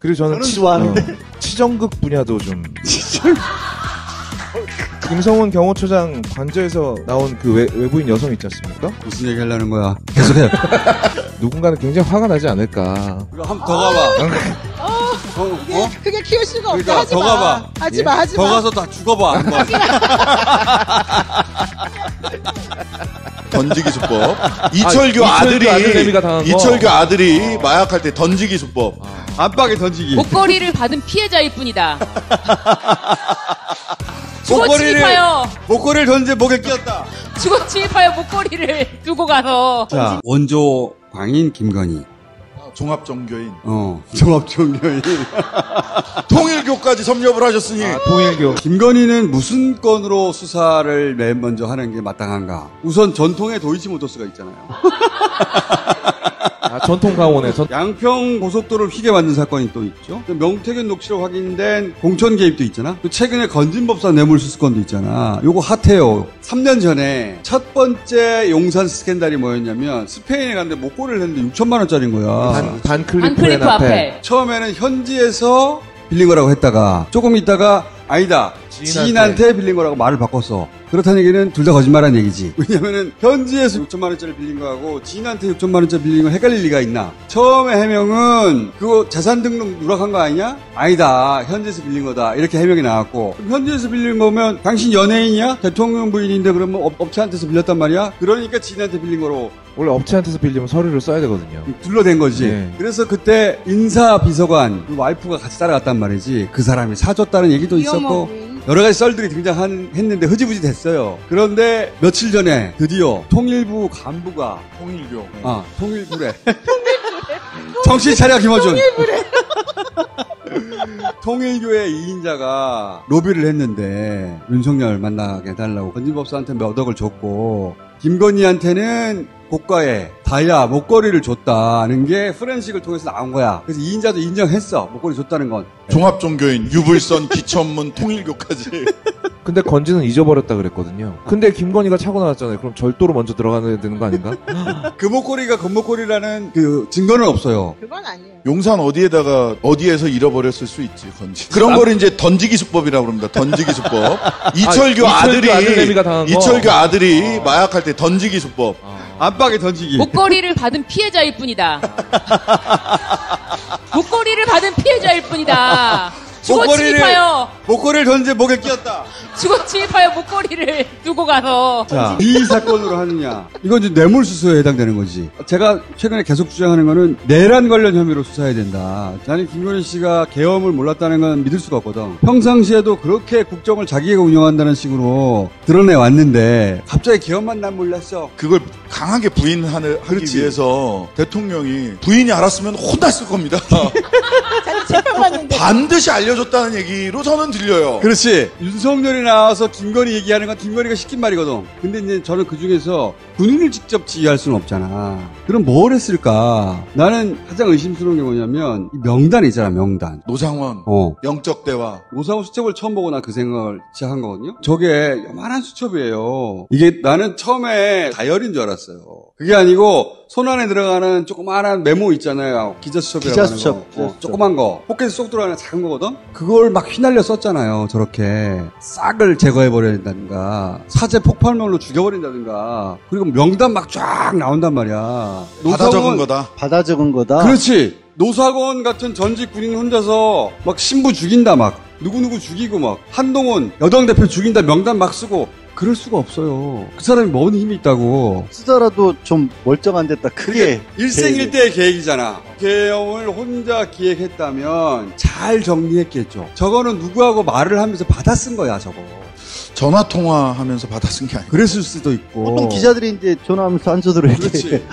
그리고 저는 좋아하는데 치정극 분야도 좀. 김성훈 경호처장 관저에서 나온 그 외부인 여성 있지 않습니까? 무슨 얘기 하려는 거야? 계속해. 누군가는 굉장히 화가 나지 않을까. 이거 한 번 더 가봐. 그게 키울 수가 없어. 그러니까 하지 더 마. 가봐. 하지 마, 하지 더 마. 가서 다 죽어봐. 한번. 던지기 수법. 이철규 아들내미가 당한 거. 이철규 아들이 마약할 때 던지기 수법. 안방에 던지기. 목걸이를 받은 피해자일 뿐이다. 주거 침입하여 목걸이를 던져 목에 끼었다. 주거 침입하여 목걸이를 두고 가서. 자, 원조 광인 김건희. 종합종교인. 종합종교인. 통일교까지 섭렵을 하셨으니. 통일교. 김건희는 무슨 건으로 수사를 맨 먼저 하는 게 마땅한가? 우선 전통의 도이치모터스가 있잖아요. 전통 강원에서 양평 고속도로를 휘게 만든 사건이 또 있죠. 명태균 녹취로 확인된 공천 개입도 있잖아. 또 최근에 건진법사 뇌물수수 건도 있잖아. 요거 핫해요. 3년 전에 첫 번째 용산 스캔들이 뭐였냐면 스페인에 갔는데 목걸이를 했는데 6천만 원짜리인 거야. 반클리프 앞에. 처음에는 현지에서 빌린 거라고 했다가 조금 있다가 아니다. 지인한테 빌린 거라고 말을 바꿨어. 그렇다는 얘기는 둘 다 거짓말한 얘기지. 왜냐면은 현지에서 6천만 원짜리 빌린 거하고 지인한테 6천만 원짜리 빌린 거 헷갈릴 리가 있나? 처음에 해명은 그거 재산 등록 누락한 거 아니냐? 아니다. 현지에서 빌린 거다. 이렇게 해명이 나왔고 그럼 현지에서 빌린 거면 당신 연예인이야? 대통령 부인인데 그러면 업체한테서 빌렸단 말이야? 그러니까 지인한테 빌린 거로. 원래 업체한테서 빌리면 서류를 써야 되거든요. 둘러댄 거지. 네. 그래서 그때 인사비서관 그 와이프가 같이 따라갔단 말이지. 그 사람이 사줬다는 얘기도 있었고 여러 가지 썰들이 등장했는데 흐지부지 됐어요. 그런데 며칠 전에 드디어 통일부 간부가 통일교. 통일부래. 정신 차려 김어준. 통일교의 2인자가 로비를 했는데 윤석열 만나게 해달라고 건진법사한테 몇 억을 줬고 김건희한테는 고가의 다이아 목걸이를 줬다는 게 프렌식을 통해서 나온 거야. 그래서 2인자도 인정했어. 목걸이 줬다는 건. 종합종교인, 유불선, 기천문, 통일교까지. 근데 건지는 잊어버렸다 그랬거든요. 근데 김건희가 차고 나왔잖아요. 그럼 절도로 먼저 들어가야 되는 거 아닌가? 그 목걸이가 금목걸이라는 그 증거는 없어요. 그건 아니에요. 용산 어디에서 잃어버렸을 수 있지, 건지. 그런 걸 이제 던지기 수법이라고 그럽니다. 던지기 수법. 이철규 아들내미가 당한 거. 이철규 아들이 마약할 때 던지기 수법. 안방에 던지기. 목걸이를 받은 피해자일 뿐이다. 목걸이를 받은 피해자일 뿐이다. 주거 침입하여 목걸이를 던져 목에 끼었다. 주거 침입하여 목걸이를 두고 가서. 자, 이 사건으로 하느냐. 이건 이제 뇌물수수에 해당되는 거지. 제가 최근에 계속 주장하는 거는 내란 관련 혐의로 수사해야 된다. 나는 김건희 씨가 계엄을 몰랐다는 건 믿을 수가 없거든. 평상시에도 그렇게 국정을 자기가 운영한다는 식으로 드러내 왔는데 갑자기 계엄만 난 몰랐어. 그걸 강하게 부인하기 위해서 대통령이 부인이 알았으면 혼났을 겁니다. 자기 재판받는데 반드시 알려줬다는 얘기로 저는 들려요. 그렇지. 윤석열이 나와서 김건희 얘기하는 건 김건희가 시킨 말이거든. 근데 이제 저는 그 중에서 군인을 직접 지휘할 수는 없잖아. 그럼 뭘 했을까? 나는 가장 의심스러운 게 뭐냐면 이 명단 있잖아, 명단. 노상원, 영적 대화. 노상원 수첩을 처음 보고 나 그 생각을 시작한 거거든요. 저게 요만한 수첩이에요. 이게 나는 처음에 다이어리인 줄 알았어요. 그게 아니고 손 안에 들어가는 조그마한 메모 있잖아요. 기자수첩이라고 하는 거. 조그만 거. 포켓에 쏙 들어가는 작은 거거든? 그걸 막 휘날려 썼잖아요. 저렇게. 싹을 제거해버려야 된다든가. 사제 폭발물로 죽여버린다든가. 그리고 명단 막 쫙 나온단 말이야. 받아 적은 거다. 받아 적은 거다. 그렇지. 노사건 같은 전직 군인 혼자서 막 신부 죽인다 막. 누구누구 죽이고 막. 한동훈 여당 대표 죽인다 명단 막 쓰고. 그럴 수가 없어요. 그 사람이 뭔 힘이 있다고. 쓰더라도 좀 멀쩡한 데다 크게. 일생일대의 계획이잖아. 계엄을 혼자 기획했다면 잘 정리했겠죠. 저거는 누구하고 말을 하면서 받아 쓴 거야, 저거. 전화 통화하면서 받아 쓴 게 아니고. 그랬을 수도 있고. 보통 기자들이 이제 전화하면서 한소들을 이렇게. 그렇지.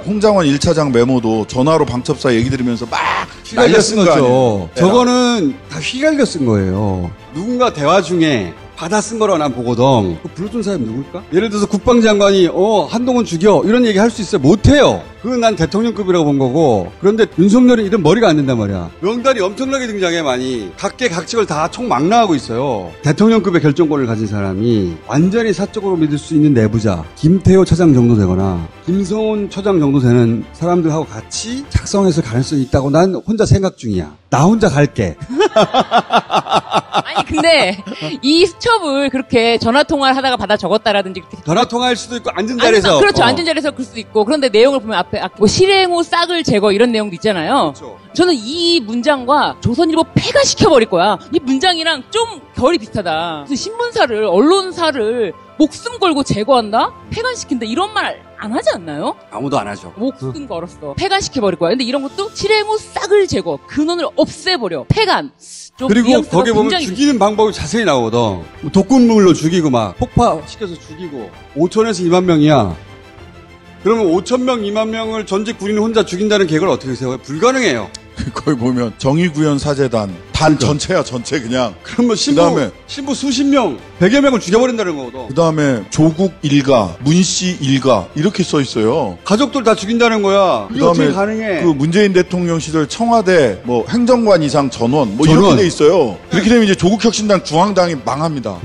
홍장원 1차장 메모도 전화로 방첩사 얘기 들으면서 막 휘갈려 쓴 거 거죠. 아니에요. 저거는 다 휘갈려 쓴 거예요. 누군가 대화 중에 받아 쓴 거라고 난 보거든. 그 불러준 사람이 누굴까? 예를 들어서 국방장관이 한동훈 죽여 이런 얘기 할 수 있어요? 못해요. 그건 난 대통령급이라고 본 거고. 그런데 윤석열은 이런 머리가 안 된단 말이야. 명단이 엄청나게 등장해 많이. 각계 각직을 다 총망라하고 있어요. 대통령급의 결정권을 가진 사람이 완전히 사적으로 믿을 수 있는 내부자 김태호 차장 정도 되거나 김성훈 처장 정도 되는 사람들하고 같이 작성했을 가능성이 있다고 난 혼자 생각 중이야. 나 혼자 갈게. 아니 근데 이 수첩을 그렇게 전화 통화를 하다가 받아 적었다라든지 전화 통화할 수도 있고 앉은 자리에서. 그렇죠. 앉은 자리에서 그럴 수도 있고. 그런데 내용을 보면 앞에 뭐 실행 후 싹을 제거 이런 내용도 있잖아요. 그렇죠. 저는 이 문장과 조선일보 폐간시켜버릴 거야. 이 문장이랑 좀 결이 비슷하다. 무슨 신문사를 언론사를 목숨 걸고 제거한다? 폐간시킨다? 이런 말 안 하지 않나요? 아무도 안 하죠. 목숨 걸었어. 폐간시켜버릴 거야. 근데 이런 것도 실행 후 싹을 제거. 근원을 없애버려. 폐간. 좀 그리고 뉘앙스가 거기 보면 굉장히 죽이는 방법이 자세히 나오거든. 뭐 독극물로 죽이고 막 폭파시켜서 죽이고 5천에서 2만 명이야. 그러면 5천 명, 2만 명을 전직 군인 혼자 죽인다는 계획을 어떻게 세워요? 불가능해요. 거기 보면 정의구현 사재단 단 전체야 전체 그냥. 그러면 신부 수십 명, 100여 명을 죽여버린다는 거거든. 그 다음에 조국 일가, 문씨 일가 이렇게 써 있어요. 가족들 다 죽인다는 거야. 이게 어떻게 가능해? 그 문재인 대통령 시절 청와대 뭐 행정관 이상 전원 뭐 전원. 이렇게 돼 있어요. 그렇게 되면 이제 조국혁신당 중앙당이 망합니다.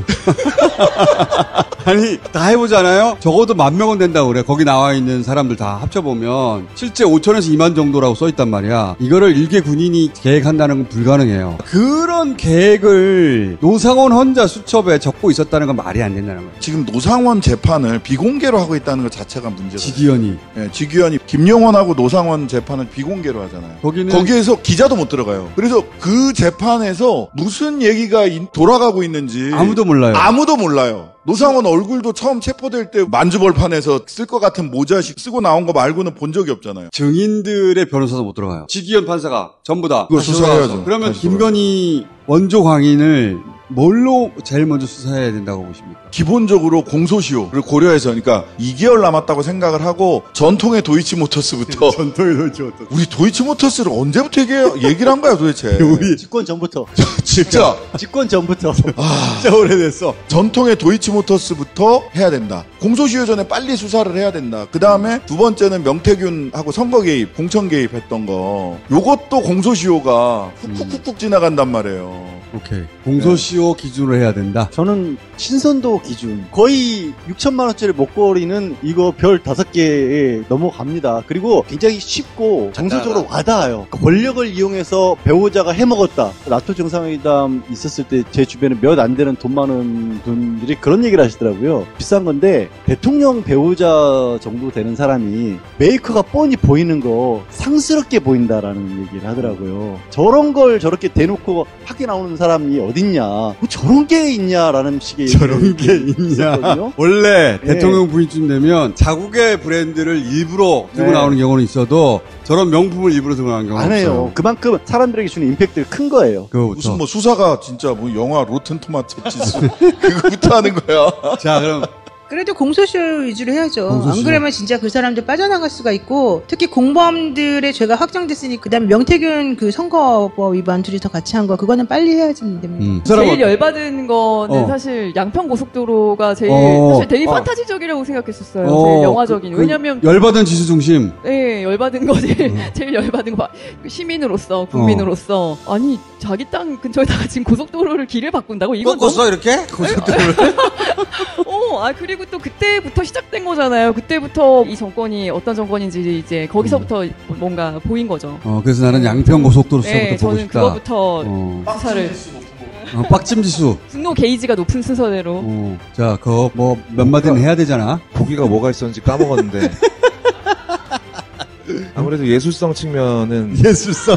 아니 다 해보잖아요. 적어도 10,000명은 된다고 그래. 거기 나와 있는 사람들 다 합쳐보면 실제 5천에서 2만 정도라고 써있단 말이야. 이거를 일개 군인이 계획한다는 건 불가능해요. 그런 계획을 노상원 혼자 수첩에 적고 있었다는 건 말이 안 된다는 거예요. 지금 노상원 재판을 비공개로 하고 있다는 것 자체가 문제가. 지기현이. 네, 지기현이 김용원하고 노상원 재판을 비공개로 하잖아요. 거기에서 기자도 못 들어가요. 그래서 그 재판에서 무슨 얘기가 돌아가고 있는지 아무도 몰라요. 아무도 몰라요. 노상원 얼굴도 처음 체포될 때 만주벌판에서 쓸 것 같은 모자식 쓰고 나온 거 말고는 본 적이 없잖아요. 증인들의 변호사도 못 들어가요. 지기현 판사가 전부 다. 그거 수사해야죠. 그러면 다시 김건희 원조 광인을 뭘로 제일 먼저 수사해야 된다고 보십니까? 기본적으로 공소시효를 고려해서 그러니까 2개월 남았다고 생각을 하고 전통의 도이치모터스부터 전통의 도이치모터스. 우리 도이치모터스를 언제부터 얘기를 한 거야 도대체. 우리 집권 전부터. 진짜 집권 전부터. 진짜 오래됐어. 전통의 도이치모터스부터 해야 된다. 공소시효 전에 빨리 수사를 해야 된다. 그 다음에 두 번째는 명태균하고 선거 개입, 공천 개입했던 거. 요것도 공소시효가 훅훅훅 지나간단 말이에요. 오케이. 공소시효 기준으로 해야 된다. 저는 신선도 기준 거의 6천만 원짜리 목걸이는 이거 별 5개에 넘어갑니다. 그리고 굉장히 쉽고 정서적으로 와닿아요. 권력을 이용해서 배우자가 해먹었다. 나토 정상회담 있었을 때 제 주변에 몇 안 되는 돈 많은 분들이 그런 얘기를 하시더라고요. 비싼 건데 대통령 배우자 정도 되는 사람이 메이커가 뻔히 보이는 거 상스럽게 보인다라는 얘기를 하더라고요. 저런 걸 저렇게 대놓고 밖에 나오는 사람이 어딨냐, 뭐 저런 게 있냐라는 식의 저런 게 있냐. 원래 네. 대통령 부인쯤 되면 자국의 브랜드를 일부러 들고 네. 나오는 경우는 있어도 저런 명품을 일부러 들고 나오는 경우는 안 해요. 없어요. 그만큼 사람들에게 주는 임팩트가 큰 거예요. 그거부터. 무슨 뭐 수사가 진짜 뭐 영화 로튼 토마토 지수 그거부터 하는 거야. 자, 그럼 그래도 공소시효 위주로 해야죠. 공소시효. 안 그러면 진짜 그 사람들 빠져나갈 수가 있고, 특히 공범들의 죄가 확정됐으니 그다음에 명태균 그 선거법 위반 둘이서 같이 한 거 그거는 빨리 해야지 됩니다. 그 사람은 제일 열받은 거는 어. 사실 양평 고속도로가 제일 사실 되게 판타지적이라고 생각했었어요. 제일 영화적인. 왜냐면 열받은 지수 중심. 네, 열받은 거 제일 열받은 거 시민으로서 국민으로서 아니 자기 땅 근처에다가 지금 고속도로를 길을 바꾼다고 이건 꺾었어 이렇게? 고속도로를? 그리고 또 그때부터 시작된 거잖아요. 그때부터 이 정권이 어떤 정권인지 이제 거기서부터 뭔가 보인 거죠. 그래서 나는 양평 고속도로 수사부터 네, 보고 저는 싶다. 그거부터 수사를 빡침 지수. 분노 게이지가 높은 순서대로. 자, 그거 뭐 몇 마디는 해야 되잖아. 보기가 뭐가 있었는지 까먹었는데. 아무래도 예술성 측면은 예술성.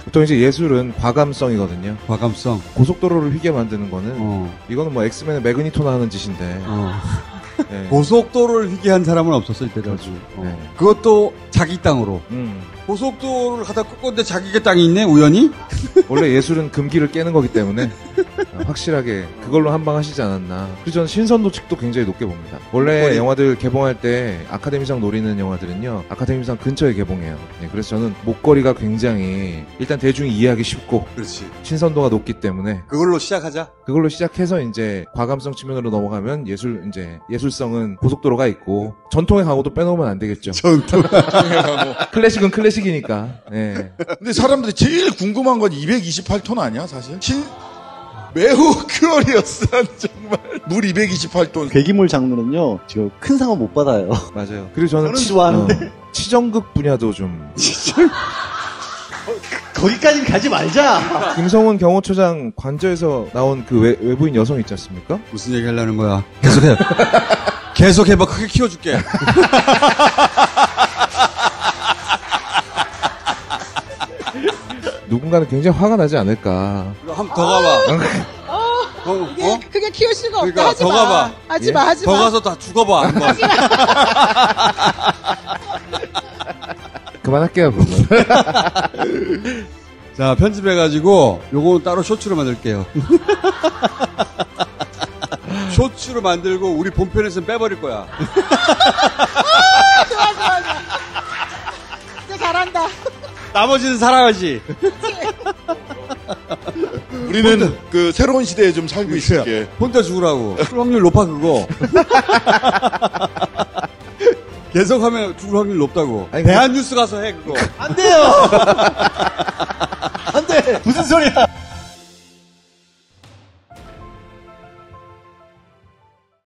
보통 이제 예술은 과감성이거든요. 과감성. 고속도로를 휘게 만드는 거는 이거는 뭐 엑스맨의 매그니토나 하는 짓인데. 네. 고속도로를 휘게 한 사람은 없었을 때까지. 네. 그것도 자기 땅으로. 고속도로를 가다 꺾었는데 자기가 땅이 있네 우연히? 원래 예술은 금기를 깨는 거기 때문에 확실하게 그걸로 한 방 하시지 않았나. 그리고 저는 신선도 측도 굉장히 높게 봅니다. 원래 목걸이. 영화들 개봉할 때 아카데미상 노리는 영화들은요, 아카데미상 근처에 개봉해요. 네, 그래서 저는 목걸이가 굉장히 일단 대중이 이해하기 쉽고 그렇지. 신선도가 높기 때문에 그걸로 시작하자. 그걸로 시작해서 이제 과감성 측면으로 넘어가면 예술성은 고속도로가 있고 전통의 강호도 빼놓으면 안 되겠죠. 클래식은 클래식이니까. 네. 근데 사람들이 제일 궁금한 건 228톤 아니야, 사실? 매우 큐어리어스 한 정말. 물 228톤. 괴기물 장르는요, 지금 큰 상은 못 받아요. 맞아요. 그리고 저는 좋아하는데. 치정극 분야도 좀 거기까지 가지 말자. 김성훈 경호처장 관저에서 나온 그 외부인 여성 있지 않습니까? 무슨 얘기 하려는 거야? 계속해. 계속해봐. 크게 키워줄게. 누군가는 굉장히 화가 나지 않을까. 한 번 더 가봐. 그게 키울 수가 없다. 그러니까 하지 더 마. 가봐. 하지 예? 마, 하지 더 마. 가서 다 죽어봐. 한번. 그만할게요, 그러면. 자, 편집해가지고 요거는 따로 쇼츠로 만들게요. 쇼츠로 만들고 우리 본편에서는 빼버릴 거야. 좋아. 진짜 잘한다. 나머지는 살아야지. 우리는 그 새로운 시대에 좀 살고 있을게. 혼자 죽으라고. 죽을 확률 높아 그거. 계속하면 죽을 확률 높다고. 아니, 대한뉴스 가서 해 그거. 안 돼요. 안 돼. 무슨 소리야.